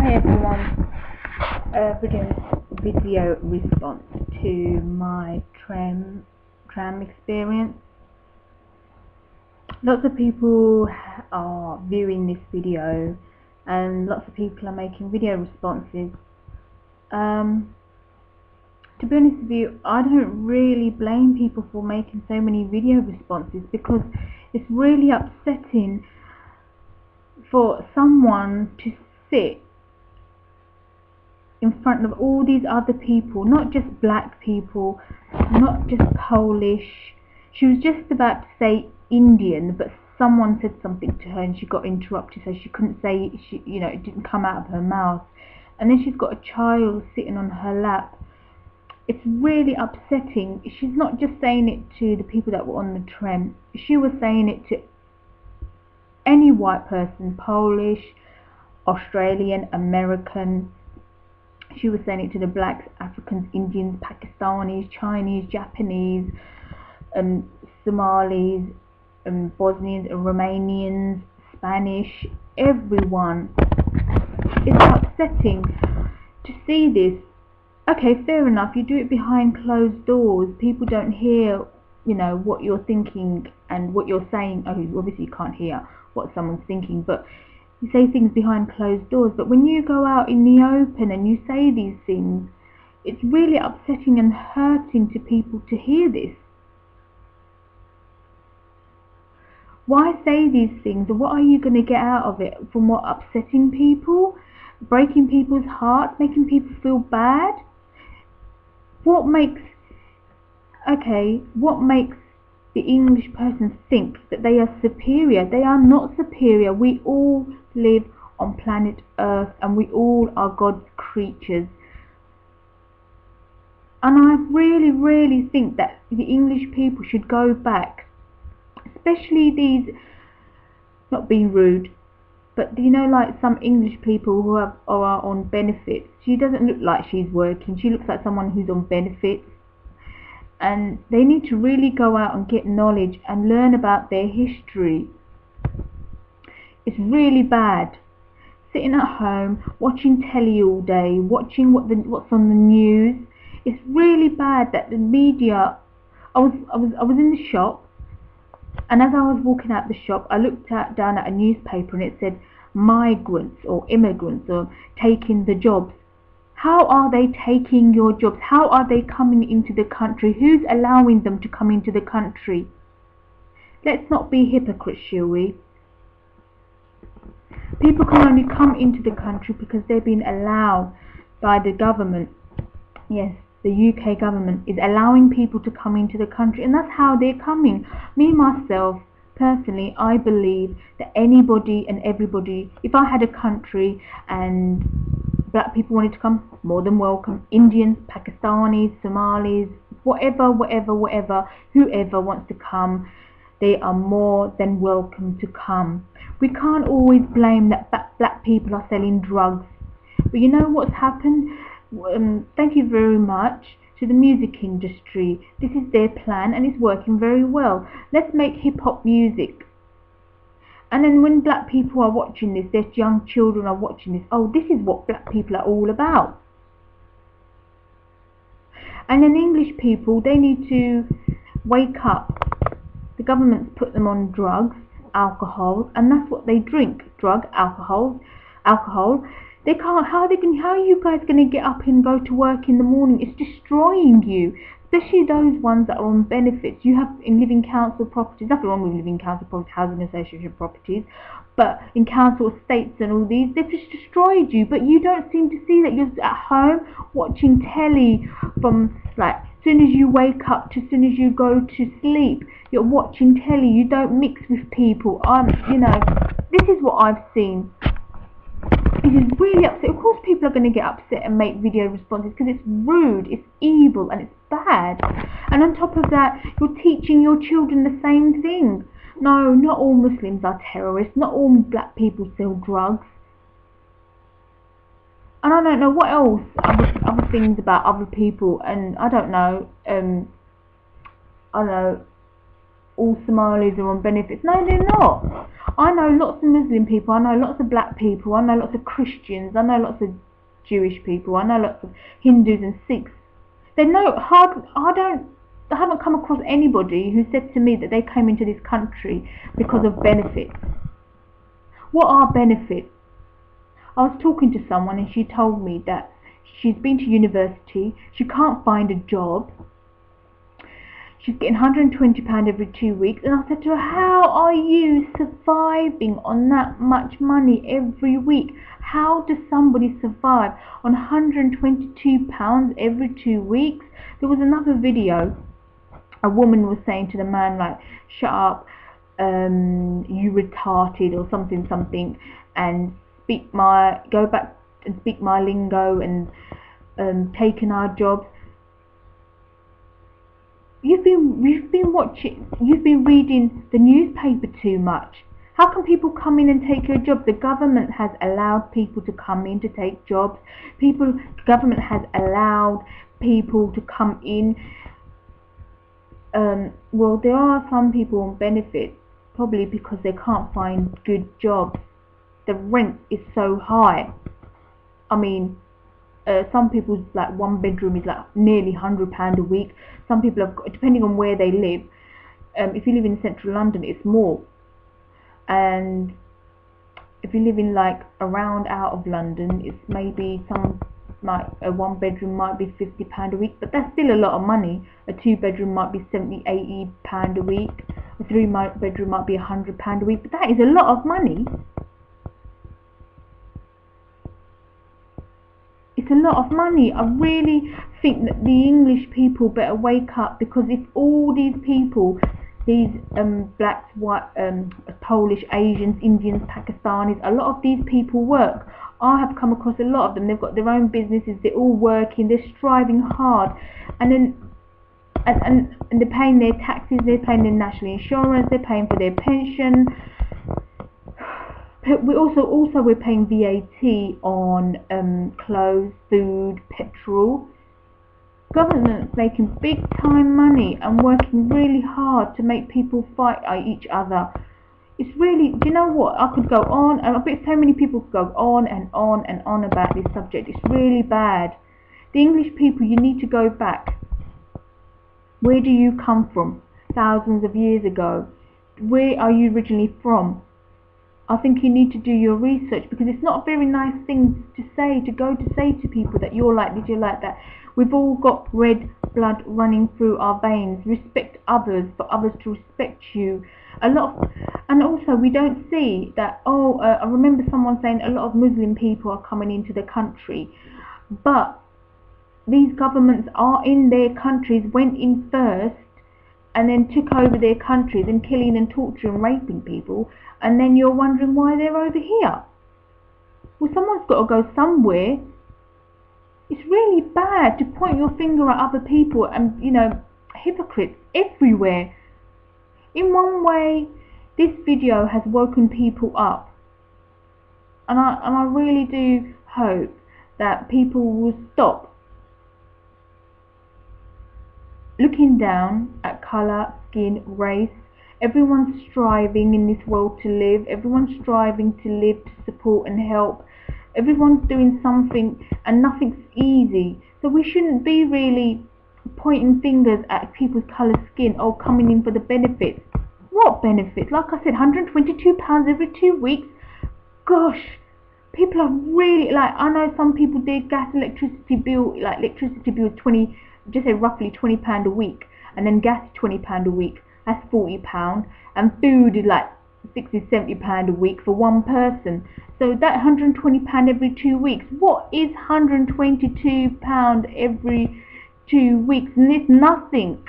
Hi everyone, video response to my tram experience. Lots of people are viewing this video and lots of people are making video responses. To be honest with you, I don't really blame people for making so many video responses, because it's really upsetting for someone to sit in front of all these other people, not just black people, not just Polish. She was just about to say Indian, but someone said something to her and she got interrupted, so she couldn't say it. It didn't come out of her mouth. And then she's got a child sitting on her lap. It's really upsetting. She's not just saying it to the people that were on the tram. She was saying it to any white person, Polish, Australian, American. She was saying it to the blacks, Africans, Indians, Pakistanis, Chinese, Japanese, Somalis, Bosnians, Romanians, Spanish, everyone. It's upsetting to see this. Okay, fair enough, you do it behind closed doors. People don't hear, what you're thinking and what you're saying. Oh, obviously you can't hear what someone's thinking, but you say things behind closed doors. But when you go out in the open and you say these things, it's really upsetting and hurting to people to hear this. Why say these things? What are you going to get out of it? From what? Upsetting people? Breaking people's hearts? Making people feel bad? What makes the English person think that they are superior? They are not superior. We all live on planet Earth and we all are God's creatures. And I really think that the English people should go back, especially these, not being rude, but like some English people who are on benefits. She doesn't look like she's working. She looks like someone who's on benefits. And they need to really go out and get knowledge and learn about their history. It's really bad sitting at home watching telly all day, watching what's on the news. It's really bad that the media. I was in the shop, and as I was walking out the shop, I looked down at a newspaper and it said migrants or immigrants are taking the jobs. How are they taking your jobs? How are they coming into the country? Who's allowing them to come into the country? Let's not be hypocrites, shall we? People can only come into the country because they've been allowed by the government. Yes, the UK government is allowing people to come into the country, and that's how they're coming. Me, myself, personally, I believe that anybody and everybody, if I had a country and black people wanted to come, more than welcome. Indians, Pakistanis, Somalis, whatever, whoever wants to come, they are more than welcome to come. We can't always blame that black people are selling drugs. But you know what's happened? Thank you very much to the music industry. This is their plan and it's working very well. Let's make hip-hop music. And then when black people are watching this, there's young children are watching this. Oh, this is what black people are all about. And then English people, they need to wake up. The government's put them on drugs, alcohol, and that's what they drink. Drug, alcohol. They can't. How are you guys going to get up and go to work in the morning? It's destroying you. Especially those ones that are on benefits. You have in living council properties, nothing wrong with living council properties, housing association properties, but in council estates and all these, they've just destroyed you. But you don't seem to see that. You're at home watching telly from as soon as you wake up to as soon as you go to sleep. You're watching telly. You don't mix with people. This is what I've seen. It is really upset. Of course people are going to get upset and make video responses because it's rude, it's evil and it's bad. And on top of that, you're teaching your children the same thing. No, not all Muslims are terrorists. Not all black people sell drugs. And I don't know what else, other things about other people. And I don't know, all Somalis are on benefits. No, they're not. I know lots of Muslim people, I know lots of black people, I know lots of Christians, I know lots of Jewish people, I know lots of Hindus and Sikhs. I haven't come across anybody who said to me that they came into this country because of benefits. What are benefits? I was talking to someone and she told me that she's been to university, she can't find a job, she's getting £120 every 2 weeks, and I said to her, how are you surviving on that much money every week? How does somebody survive on £122 every 2 weeks? There was another video, a woman was saying to the man, like, shut up, you retarded, or something, and go back and speak my lingo, and taking our jobs. You've been reading the newspaper too much. How can people come in and take your job? The government has allowed people to come in to take jobs. The government has allowed people to come in. Well, there are some people on benefits, probably because they can't find good jobs. The rent is so high. I mean, some people's like one bedroom is like nearly £100 a week. Some people have, depending on where they live. If you live in central London, it's more. And if you live in like around out of London, it's maybe a one bedroom might be £50 a week, but that's still a lot of money. A 2 bedroom might be £70–80 a week. A 3 bedroom might be £100 a week, but that is a lot of money. It's a lot of money. I really think that the English people better wake up, because if all these people, these blacks, white, Polish, Asians, Indians, Pakistanis, a lot of these people work. I have come across a lot of them. They've got their own businesses. They're all working. They're striving hard, and then and they're paying their taxes. They're paying their national insurance. They're paying for their pension. We're paying VAT on clothes, food, petrol. Government's making big time money and working really hard to make people fight each other. It's really, do you know what? I could go on, and I bet so many people could go on and on and on about this subject. It's really bad. The English people, you need to go back. Where do you come from? Thousands of years ago. Where are you originally from? I think you need to do your research, because it's not a very nice thing to say to people that you're like this, you're like that. We've all got red blood running through our veins. Respect others, for others to respect you. And also we don't see that, I remember someone saying a lot of Muslim people are coming into the country, but these governments are in their countries, went in first, and then took over their countries and killing and torturing and raping people, and then you're wondering why they're over here. Well, someone's got to go somewhere. It's really bad to point your finger at other people, and hypocrites everywhere. In one way, this video has woken people up, and I really do hope that people will stop looking down at colour, skin, race. Everyone's striving in this world to live. Everyone's striving to live, to support and help. Everyone's doing something, and nothing's easy. So we shouldn't be really pointing fingers at people's colour, skin, or coming in for the benefits. What benefits? Like I said, £122 every 2 weeks. Gosh, people are really, like, I know some people, their electricity bill is roughly £20 a week, and then gas is £20 a week. That's £40, and food is like £60–70 a week for one person. So that £120 every 2 weeks. What is £122 every 2 weeks? And it's nothing.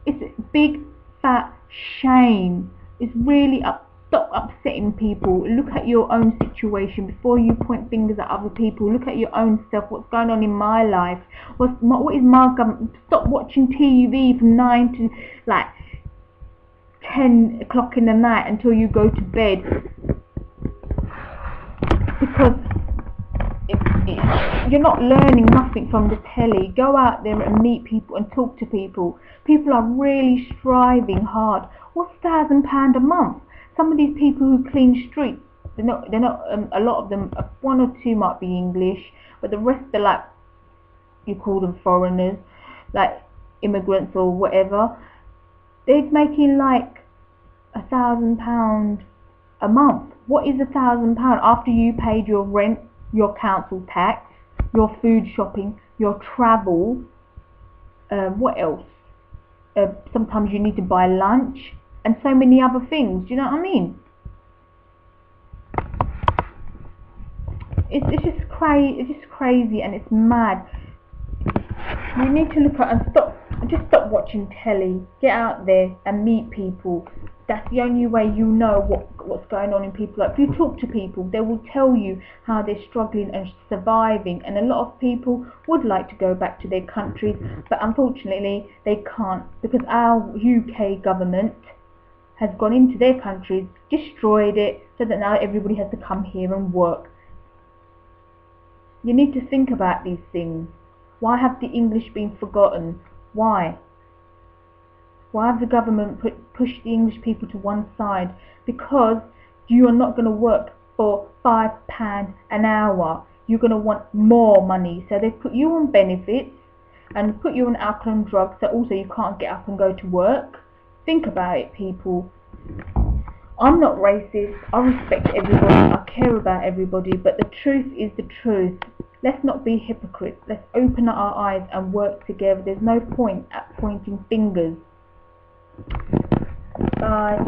It's a big fat shame. It's really stop upsetting people. Look at your own situation before you point fingers at other people. Look at your own self. What's going on in my life? What is my government? Stop watching TV from 9 to like 10 o'clock in the night until you go to bed, because you're not learning nothing from the telly. Go out there and meet people and talk to people. People are really striving hard. What's £1,000 a month? Some of these people who clean streets, they're not a lot of them, one or two might be English, but the rest are like, you call them foreigners, like immigrants or whatever. They're making like £1,000 a month. What is £1,000 after you paid your rent, your council tax, your food shopping, your travel? What else? Sometimes you need to buy lunch and so many other things. Do you know what I mean? It's just crazy. It's just crazy and it's mad. We need to look at and stop watching telly. Get out there and meet people. That's the only way you know what's going on in people. Like, if you talk to people, they will tell you how they're struggling and surviving, and a lot of people would like to go back to their countries, but unfortunately they can't, because our UK government has gone into their countries, destroyed it, so that now everybody has to come here and work. You need to think about these things. Why have the English been forgotten? Why? Why have the government pushed the English people to one side? Because you are not going to work for £5 an hour. You're going to want more money. So they put you on benefits and put you on alcohol and drugs, so also you can't get up and go to work. Think about it, people. I'm not racist. I respect everybody. I care about everybody. But the truth is the truth. Let's not be hypocrites. Let's open our eyes and work together. There's no point at pointing fingers. Bye.